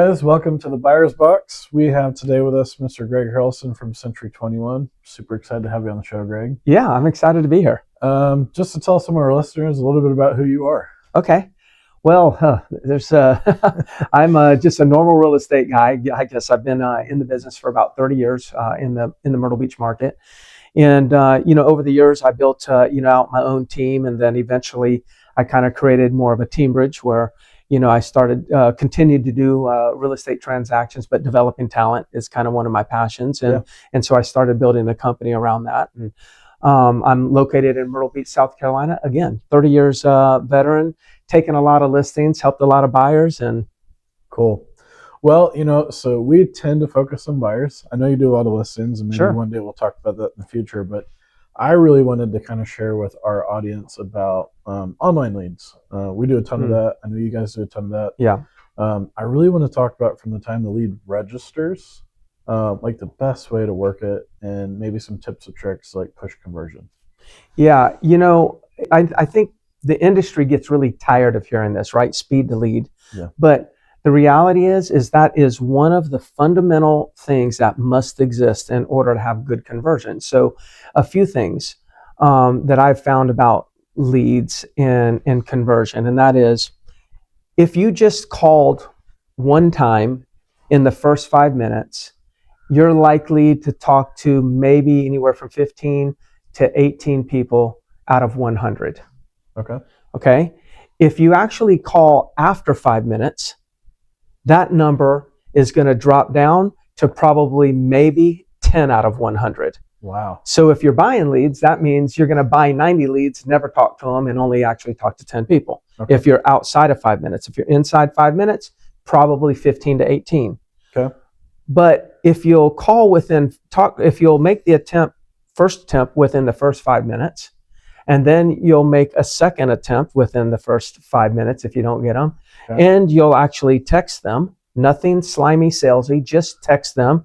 guys, welcome to the Buyer's Box. We have today with us Mr. Greg Harrelson from Century 21. Super excited to have you on the show, Greg. Yeah, I'm excited to be here. Just to tell some of our listeners a little bit about who you are. Okay. Well, I'm just a normal real estate guy. I guess I've been in the business for about 30 years in the Myrtle Beach market. And, over the years, I built, out my own team. And then eventually I kind of created more of a team bridge where, I continued to do real estate transactions, but developing talent is kind of one of my passions. And so I started building a company around that. And I'm located in Myrtle Beach, South Carolina. Again, 30 years veteran, taken a lot of listings, helped a lot of buyers. And cool. Well, so we tend to focus on buyers. I know you do a lot of listings, and maybe one day we'll talk about that in the future, but I really wanted to kind of share with our audience about online leads. We do a ton of that. I know you guys do a ton of that. Yeah. I really want to talk about from the time the lead registers, like the best way to work it, and maybe some tips and tricks like push conversion. Yeah. I think the industry gets really tired of hearing this, right? Speed to lead. Yeah. But the reality is that is one of the fundamental things that must exist in order to have good conversion. So a few things that I've found about leads and conversion, and that is if you just called one time in the first 5 minutes, you're likely to talk to maybe anywhere from 15 to 18 people out of 100. Okay. If you actually call after 5 minutes, that number is going to drop down to probably maybe 10 out of 100. Wow. So if you're buying leads, that means you're going to buy 90 leads, never talk to them, and only actually talk to 10 people. Okay. If you're outside of 5 minutes. If you're inside 5 minutes, probably 15 to 18. Okay. But if you'll if you'll make the first attempt within the first 5 minutes, and then you'll make a second attempt within the first 5 minutes if you don't get them. Okay. And you'll actually text them. Nothing slimy, salesy, just text them,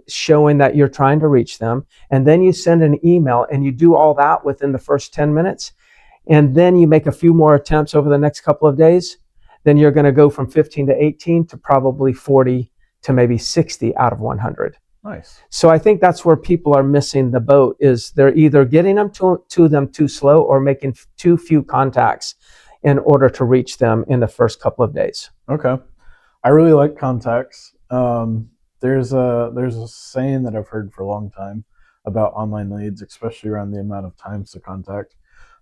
showing that you're trying to reach them. And then you send an email, and you do all that within the first 10 minutes. And then you make a few more attempts over the next couple of days. Then you're going to go from 15 to 18 to probably 40 to maybe 60 out of 100. Nice. So I think that's where people are missing the boat, is they're either getting them to them too slow or making too few contacts in order to reach them in the first couple of days. Okay. I really like contacts. There's a saying that I've heard for a long time about online leads, especially around the amount of times to contact.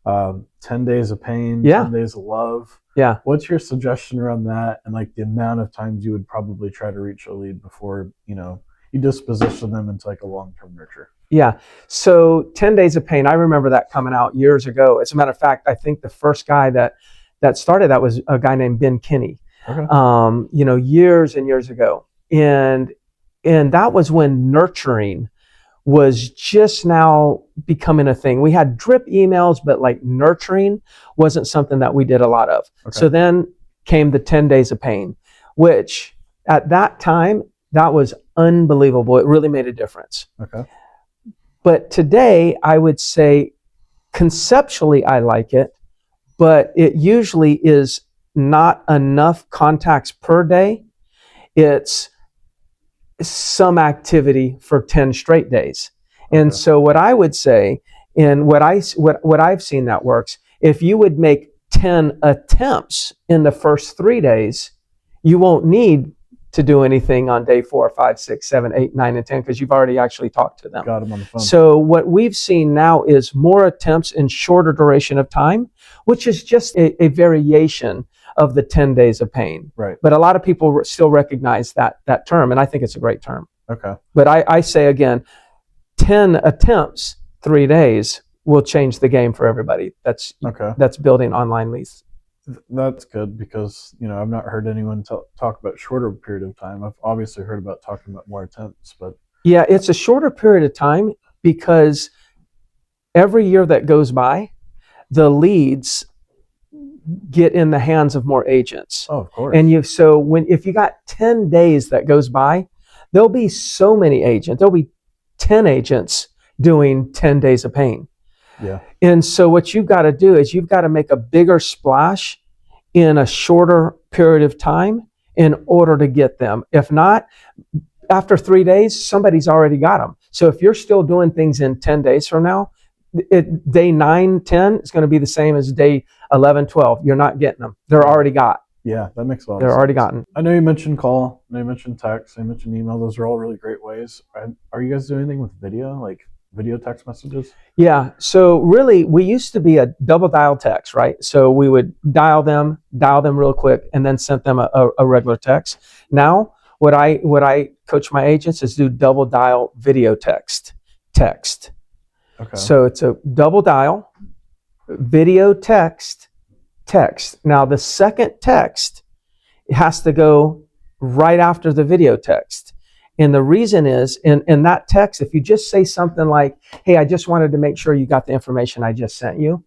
10 days of pain, 10 days of love. Yeah. What's your suggestion around that, and like the amount of times you would probably try to reach a lead before, you disposition them into like a long-term nurture? Yeah. So 10 days of pain, I remember that coming out years ago. As a matter of fact, I think the first guy that started that was a guy named Ben Kinney. Okay. Years and years ago. And that was when nurturing was just now becoming a thing. We had drip emails, but like nurturing wasn't something that we did a lot of. Okay. So then came the 10 days of pain, which at that time, that was unbelievable. It really made a difference. Okay. But today, I would say conceptually, I like it, but it usually is not enough contacts per day. It's some activity for 10 straight days. Okay. And so what I would say, and what I've seen that works, if you would make 10 attempts in the first 3 days, you won't need to do anything on day 4, 5, 6, 7, 8, 9, and 10, because you've already actually talked to them. Got them on the phone. So what we've seen now is more attempts in shorter duration of time, which is just a variation of the 10 days of pain. Right. But a lot of people still recognize that term, and I think it's a great term. Okay. But I say again, 10 attempts, 3 days will change the game for everybody. That's building online leads. That's good, because I've not heard anyone talk about shorter period of time. I've obviously heard about talking about more attempts, but yeah, it's a shorter period of time because every year that goes by, the leads get in the hands of more agents. Oh, of course. And if you got 10 days that goes by, there'll be so many agents. There'll be 10 agents doing 10 days of pain. Yeah. And so what you've got to do is you've got to make a bigger splash in a shorter period of time in order to get them. If not, after 3 days, somebody's already got them. So if you're still doing things in 10 days from now, day 9, 10 is going to be the same as day 11, 12. You're not getting them. They're already got. Yeah, that makes a lot of They're sense. already gotten. I know you mentioned call, I know you mentioned text, I mentioned email. Those are all really great ways. Are you guys doing anything with video, like video text messages? Yeah. So really, we used to be a double dial text, right? So we would dial them real quick, and then send them a regular text. Now, what I coach my agents is do double dial video text. Okay. So it's a double dial, video text. Now the second text has to go right after the video text. And the reason is, in that text, if you just say something like, hey, I just wanted to make sure you got the information I just sent you.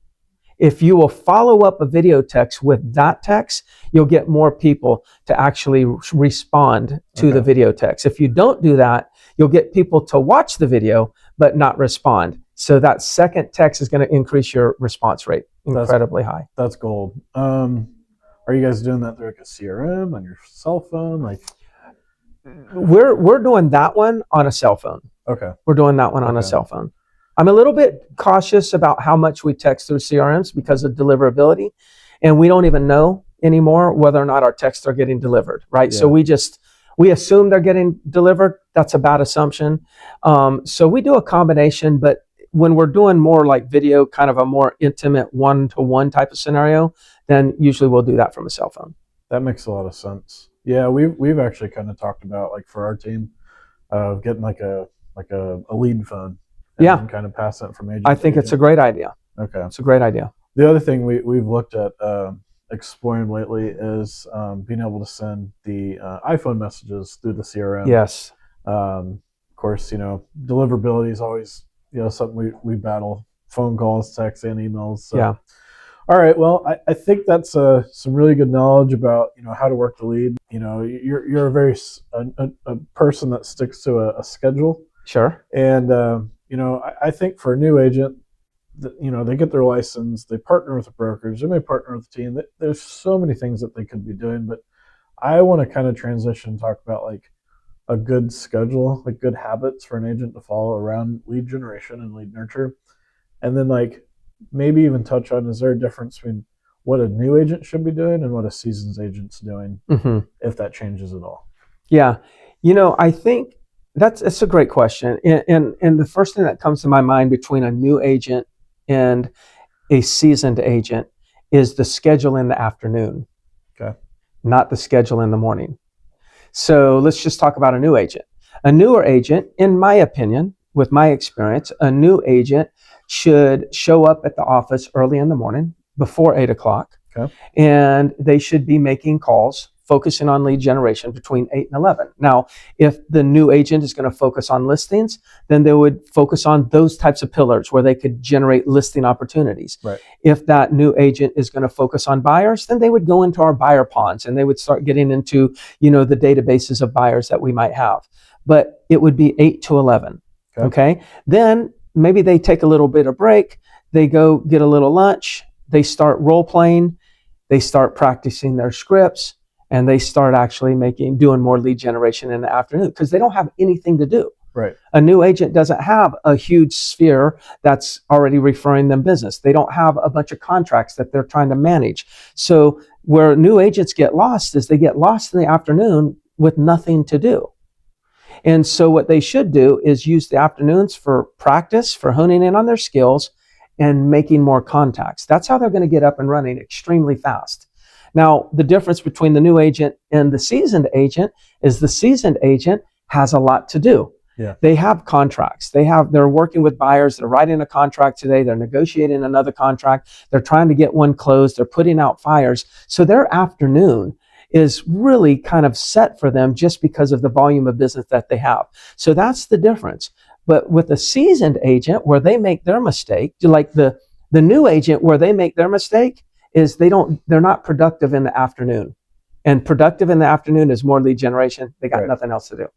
If you will follow up a video text with that text, you'll get more people to actually respond to the video text. If you don't do that, you'll get people to watch the video but not respond. So that second text is going to increase your response rate incredibly high. That's gold. Are you guys doing that through like a CRM on your cell phone? Like, we're doing that one on a cell phone. Okay. We're doing that one on a cell phone. I'm a little bit cautious about how much we text through CRMs because of deliverability, and we don't even know anymore whether or not our texts are getting delivered, right? Yeah. So we assume they're getting delivered. That's a bad assumption. So we do a combination, but when we're doing more like video, kind of a more intimate one-to-one type of scenario, then usually we'll do that from a cell phone. That makes a lot of sense. Yeah, we've actually kind of talked about, like, for our team, getting like a lead phone. And kind of pass that from agent. I think it's a great idea. Okay, it's a great idea. The other thing we've looked at exploring lately is being able to send the iPhone messages through the CRM. Yes. Of course, deliverability is always something we battle: phone calls, texts, and emails. So. Yeah. All right. Well, I think that's some really good knowledge about how to work the lead. You're a very a person that sticks to a schedule. Sure. And I think for a new agent, they get their license, they partner with a brokerage, they may partner with a team. There's so many things that they could be doing, but I want to kind of transition and talk about like a good schedule, like good habits for an agent to follow around lead generation and lead nurture. And then like maybe even touch on, is there a difference between what a new agent should be doing and what a seasoned agent's doing, if that changes at all? Yeah. I think that's a great question. And the first thing that comes to my mind between a new agent and a seasoned agent is the schedule in the afternoon. Okay. Not the schedule in the morning. So let's just talk about a new agent. A newer agent, in my opinion, with my experience, a new agent should show up at the office early in the morning before 8 o'clock. Okay. And they should be making calls, focusing on lead generation between 8 and 11. Now, if the new agent is going to focus on listings, then they would focus on those types of pillars where they could generate listing opportunities. Right. If that new agent is going to focus on buyers, then they would go into our buyer ponds and they would start getting into, the databases of buyers that we might have. But it would be 8 to 11. Okay. Then maybe they take a little bit of break. They go get a little lunch. They start role playing. They start practicing their scripts. And they start actually doing more lead generation in the afternoon because they don't have anything to do. Right. A new agent doesn't have a huge sphere that's already referring them business. They don't have a bunch of contracts that they're trying to manage. So where new agents get lost is they get lost in the afternoon with nothing to do. And so what they should do is use the afternoons for practice, for honing in on their skills and making more contacts. That's how they're going to get up and running extremely fast. Now, the difference between the new agent and the seasoned agent is the seasoned agent has a lot to do. Yeah. They have contracts. They're working with buyers. They're writing a contract today. They're negotiating another contract. They're trying to get one closed. They're putting out fires. So their afternoon is really kind of set for them just because of the volume of business that they have. So that's the difference. But with a seasoned agent where they make their mistake, like the new agent where they make their mistake, is they're not productive in the afternoon. And productive in the afternoon is more lead generation. They got nothing else to do.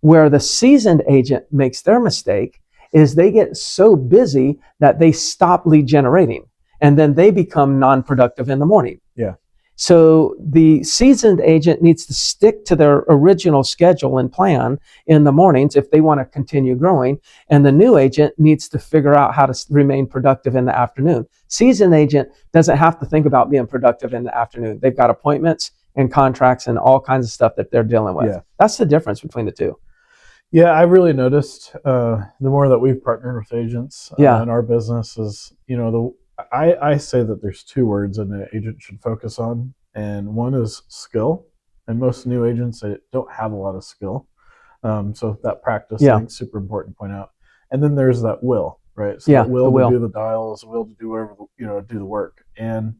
Where the seasoned agent makes their mistake is they get so busy that they stop lead generating. And then they become non-productive in the morning. Yeah. So the seasoned agent needs to stick to their original schedule and plan in the mornings if they want to continue growing. And the new agent needs to figure out how to remain productive in the afternoon. Seasoned agent doesn't have to think about being productive in the afternoon. They've got appointments and contracts and all kinds of stuff that they're dealing with. Yeah. That's the difference between the two. Yeah, I've really noticed the more that we've partnered with agents Yeah. in our business is, I say that there's two words an agent should focus on, and one is skill. And most new agents, they don't have a lot of skill. So that practice, I Yeah. think, is super important to point out. And then there's that will, right? So Yeah, that will the to will. do the dials, will to do whatever, do the work. And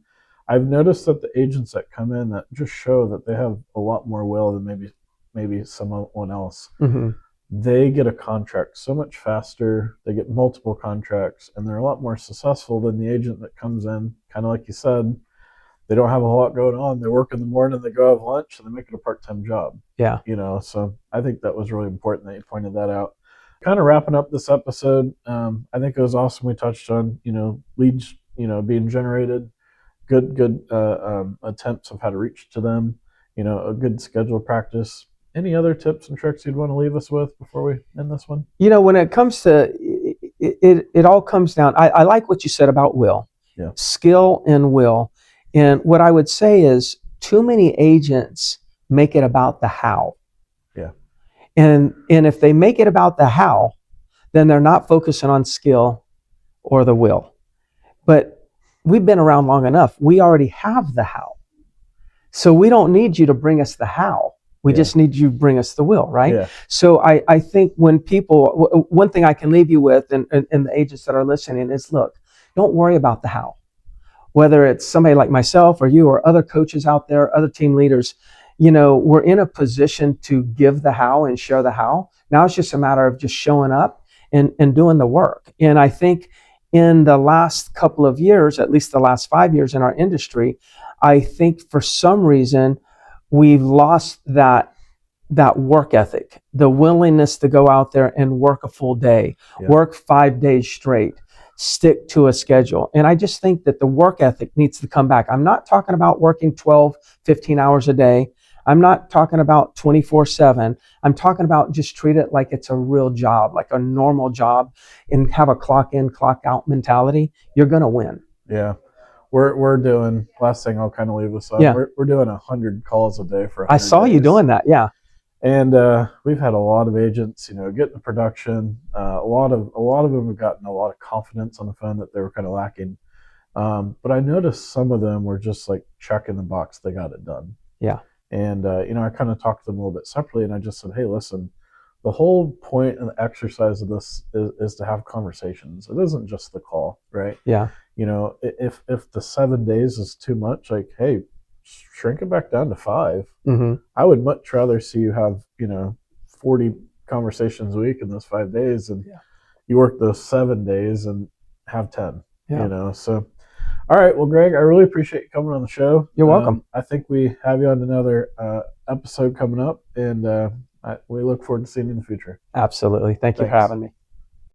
I've noticed that the agents that come in that just show that they have a lot more will than maybe someone else. Mm-hmm. They get a contract so much faster. They get multiple contracts, and they're a lot more successful than the agent that comes in, kind of like you said. They don't have a lot going on. They work in the morning, they go have lunch, and they make it a part-time job. Yeah. So I think that was really important that you pointed that out. Kind of wrapping up this episode, I think it was awesome. We touched on, leads, being generated, good attempts of how to reach to them, a good schedule practice. Any other tips and tricks you'd want to leave us with before we end this one? When it comes to it all comes down. I like what you said about will, Yeah. skill and will. And what I would say is too many agents make it about the how. Yeah. And if they make it about the how, then they're not focusing on skill or the will. But we've been around long enough. We already have the how. So we don't need you to bring us the how. We just need you to bring us the will, right? Yeah. So I think when people, one thing I can leave you with, and the agents that are listening is, look, don't worry about the how. Whether it's somebody like myself or you or other coaches out there, other team leaders, we're in a position to give the how and share the how. Now it's just a matter of just showing up and doing the work. And I think in the last couple of years, at least the last 5 years in our industry, I think for some reason we've lost that work ethic, the willingness to go out there and work a full day, work 5 days straight, stick to a schedule. And I just think that the work ethic needs to come back. I'm not talking about working 12, 15 hours a day. I'm not talking about 24/7. I'm talking about just treat it like it's a real job, like a normal job, and have a clock in, clock out mentality. You're going to win. Yeah. We're doing, last thing I'll kind of leave us on. Yeah. We're doing 100 calls a day for 100 I saw days. you doing that. Yeah. And we've had a lot of agents, get in production. A lot of them have gotten a lot of confidence on the phone that they were kind of lacking. But I noticed some of them were just like checking the box, they got it done. Yeah. And I kind of talked to them a little bit separately, and I just said, hey, listen, the whole point and the exercise of this is to have conversations. It isn't just the call, right? Yeah. If the 7 days is too much, like, hey, shrink it back down to 5. Mm-hmm. I would much rather see you have 40 conversations a week in those 5 days, and you work those 7 days and have 10. So all right, well, Greg, I really appreciate you coming on the show. You're welcome. I think we have you on another episode coming up, and we look forward to seeing you in the future. Absolutely. Thank you for having me.